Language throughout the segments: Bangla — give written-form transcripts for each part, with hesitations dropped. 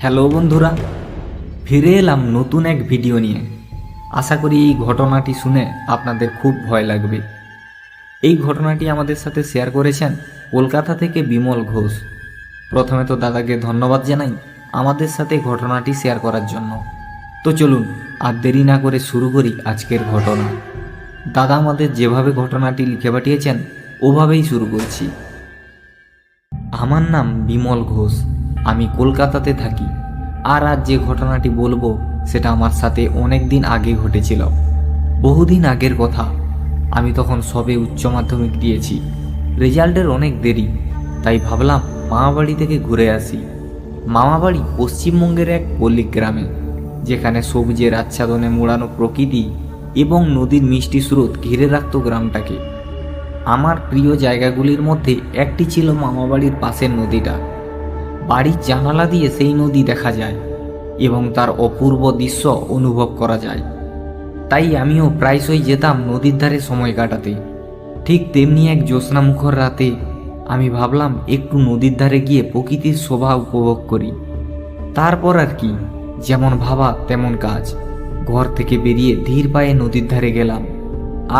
হ্যালো বন্ধুরা, ফিরে এলাম নতুন এক ভিডিও নিয়ে। আশা করি এই ঘটনাটি শুনে আপনাদের খুব ভয় লাগবে। এই ঘটনাটি আমাদের সাথে শেয়ার করেছেন কলকাতা থেকে বিমল ঘোষ। প্রথমে তো দাদাকে ধন্যবাদ জানাই আমাদের সাথে ঘটনাটি শেয়ার করার জন্য। তো চলুন আর দেরি না করে শুরু করি আজকের ঘটনা। দাদা আমাদের যেভাবে ঘটনাটি লিখে পাঠিয়েছেন ওভাবেই শুরু করছি। আমার নাম বিমল ঘোষ, আমি কলকাতাতে থাকি। আর আজ যে ঘটনাটি বলবো সেটা আমার সাথে অনেক দিন আগে ঘটেছিল। বহুদিন আগের কথা। আমি তখন সবে উচ্চ মাধ্যমিক দিয়েছি, রেজাল্টের অনেক দেরি। তাই ভাবলাম মামাবাড়ি থেকে ঘুরে আসি। মামাবাড়ি পশ্চিমবঙ্গের এক পল্লী গ্রামে, যেখানে সবুজের আচ্ছাদনে মোড়ানো প্রকৃতি এবং নদীর মিষ্টি স্রোত ঘিরে রাখত গ্রামটাকে। আমার প্রিয় জায়গাগুলির মধ্যে একটি ছিল মামাবাড়ির পাশের নদীটা। বাড়ির জানালা দিয়ে সেই নদী দেখা যায় এবং তার অপূর্ব দৃশ্য অনুভব করা যায়। তাই আমিও প্রায়শই যেতাম নদীর ধারে সময় কাটাতে। ঠিক তেমনি এক জ্যোৎস্নামুখর রাতে আমি ভাবলাম একটু নদীর ধারে গিয়ে প্রকৃতির শোভা উপভোগ করি। তারপর আর কি, যেমন ভাবা তেমন কাজ। ঘর থেকে বেরিয়ে ধীর পায়ে নদীর ধারে গেলাম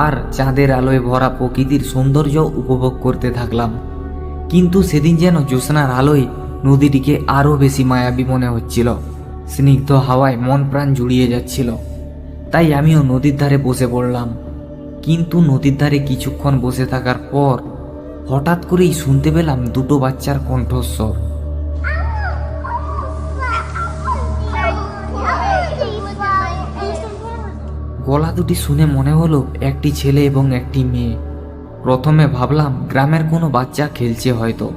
আর চাঁদের আলোয় ভরা প্রকৃতির সৌন্দর্য উপভোগ করতে থাকলাম। কিন্তু সেদিন যেন জ্যোৎস্নার আলোয় নদীটিকে আরও বেশি মায়াবী মনে হচ্ছিল। স্নিগ্ধ হাওয়ায় মন প্রাণ জুড়িয়ে যাচ্ছিল। তাই আমিও নদীর ধারে বসে পড়লাম। কিন্তু নদীর ধারে কিছুক্ষণ বসে থাকার পর হঠাৎ করেই শুনতে পেলাম দুটো বাচ্চার কণ্ঠস্বর। গলা দুটি শুনে মনে হলো একটি ছেলে এবং একটি মেয়ে। প্রথমে ভাবলাম গ্রামের কোনো বাচ্চা খেলছে হয়তো।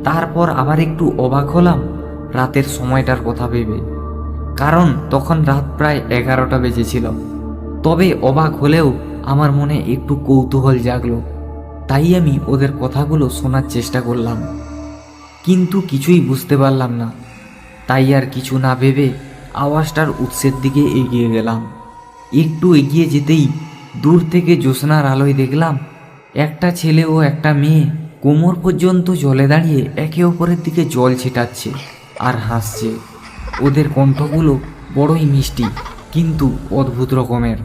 তারপর আবার একটু অবাক হলাম রাতের সময়টার কথা ভেবে, কারণ তখন রাত প্রায় 11টা বেজেছিল। তবে অবাক হলেও আমার মনে একটু কৌতূহল জাগলো। তাই আমি ওদের কথাগুলো শোনার চেষ্টা করলাম, কিন্তু কিছুই বুঝতে পারলাম না। তাই আর কিছু না ভেবে আওয়াজটার উৎসের দিকে এগিয়ে গেলাম। একটু এগিয়ে যেতেই দূর থেকে জ্যোৎস্নার আলোয় দেখলাম একটা ছেলে ও একটা মেয়ে কোমর পর্যন্ত জলে দাঁড়িয়ে একে অপরের দিকে জল ছিটাচ্ছে আর হাসছে। ওদের কণ্ঠগুলো বড়ই মিষ্টি, কিন্তু অদ্ভুত রকমের।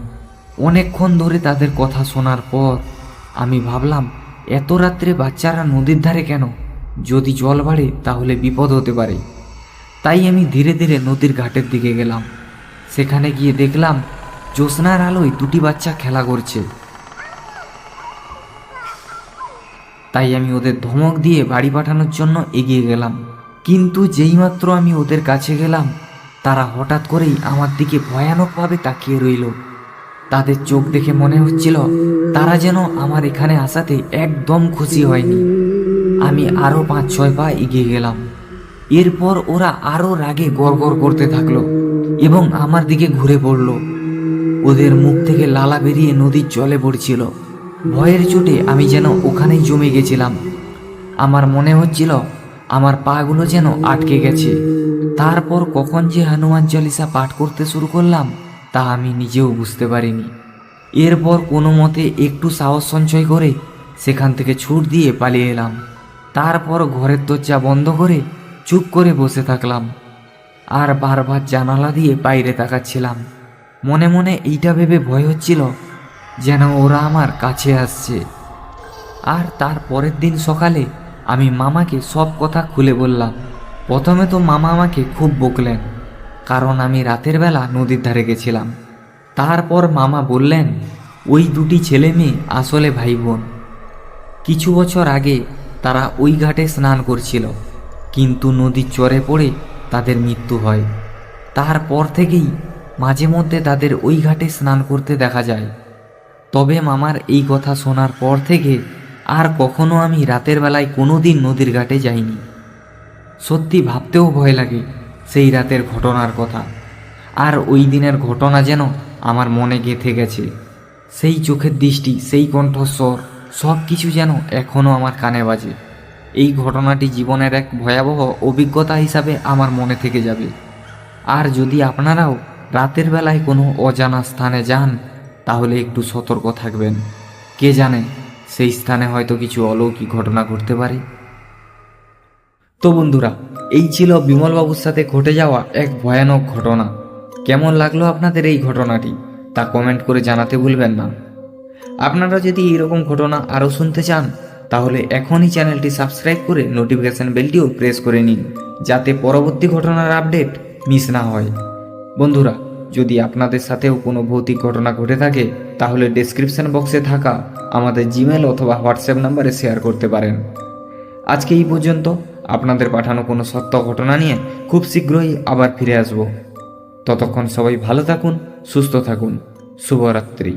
অনেকক্ষণ ধরে তাদের কথা শোনার পর আমি ভাবলাম এত রাত্রে বাচ্চারা নদীর ধারে কেন? যদি জল বাড়ে তাহলে বিপদ হতে পারে। তাই আমি ধীরে ধীরে নদীর ঘাটের দিকে গেলাম। সেখানে গিয়ে দেখলাম জ্যোৎস্নার আলোয় দুটি বাচ্চা খেলা করছে। তাই আমি ওদের ধমক দিয়ে বাড়ি পাঠানোর জন্য এগিয়ে গেলাম। কিন্তু যেইমাত্র আমি ওদের কাছে গেলাম, তারা হঠাৎ করেই আমার দিকে ভয়ানকভাবে তাকিয়ে রইল। তাদের চোখ দেখে মনে হচ্ছিল তারা যেন আমার এখানে আসাতে একদম খুশি হয়নি। আমি আরও 5-6 পা এগিয়ে গেলাম। এরপর ওরা আরও রাগে গড়গড় করতে থাকলো এবং আমার দিকে ঘুরে পড়ল। ওদের মুখ থেকে লালা বেরিয়ে নদীর জলে পড়ছিল। ভয়ের চোটে আমি যেন ওখানেই জমে গেছিলাম। আমার মনে হচ্ছিল আমার পাগুলো যেন আটকে গেছে। তারপর কখন যে হনুমান চালিসা পাঠ করতে শুরু করলাম তা আমি নিজেও বুঝতে পারিনি। এরপর কোনো মতে একটু সাহস সঞ্চয় করে সেখান থেকে ছুট দিয়ে পালিয়ে এলাম। তারপর ঘরের দরজা বন্ধ করে চুপ করে বসে থাকলাম আর বারবার জানালা দিয়ে বাইরে তাকাচ্ছিলাম। মনে মনে এইটা ভেবে ভয় হচ্ছিল যেন ওরা আমার কাছে আসছে। আর তার পরের দিন সকালে আমি মামাকে সব কথা খুলে বললাম। প্রথমে তো মামা আমাকে খুব বকলেন, কারণ আমি রাতের বেলা নদীর ধারে গেছিলাম। তারপর মামা বললেন ওই দুটি ছেলে মেয়ে আসলে ভাই বোন। কিছু বছর আগে তারা ওই ঘাটে স্নান করছিল, কিন্তু নদীর চরে পড়ে তাদের মৃত্যু হয়। তারপর থেকেই মাঝে মধ্যে তাদের ওই ঘাটে স্নান করতে দেখা যায়। তবে মামার এই কথা শোনার পর থেকে আর কখনো আমি রাতের বেলায় কোনো দিন নদীর ঘাটে যাইনি। সত্যি ভাবতেও ভয় লাগে সেই রাতের ঘটনার কথা। আর ওই দিনের ঘটনা যেন আমার মনে গেঁথে গেছে। সেই চোখের দৃষ্টি, সেই কণ্ঠস্বর, সব কিছু যেন এখনও আমার কানে বাজে। এই ঘটনাটি জীবনের এক ভয়াবহ অভিজ্ঞতা হিসাবে আমার মনে থেকে যাবে। আর যদি আপনারাও রাতের বেলায় কোনো অজানা স্থানে যান তাহলে একটু সতর্ক থাকবেন। কে জানে সেই স্থানে হয়তো কিছু অলৌকিক ঘটনা ঘটতে পারে। তো বন্ধুরা, এই ছিল বিমলবাবুর সাথে ঘটে যাওয়া এক ভয়ানক ঘটনা। কেমন লাগলো আপনাদের এই ঘটনাটি তা কমেন্ট করে জানাতে ভুলবেন না। আপনারা যদি এইরকম ঘটনা আরও শুনতে চান তাহলে এখনই চ্যানেলটি সাবস্ক্রাইব করে নোটিফিকেশন বেলটিও প্রেস করে নিন, যাতে পরবর্তী ঘটনার আপডেট মিস না হয়। বন্ধুরা, যদি আপনাদের সাথেও কোনো ভৌতিক ঘটনা ঘটে থাকে তাহলে ডেসক্রিপশন বক্সে থাকা আমাদের জিমেল অথবা হোয়াটসঅ্যাপ নাম্বারে শেয়ার করতে পারেন। আজকে এই পর্যন্ত। আপনাদের পাঠানো কোনো সত্য ঘটনা নিয়ে খুব শীঘ্রই আবার ফিরে আসব। ততক্ষণ সবাই ভালো থাকুন, সুস্থ থাকুন। শুভরাত্রি।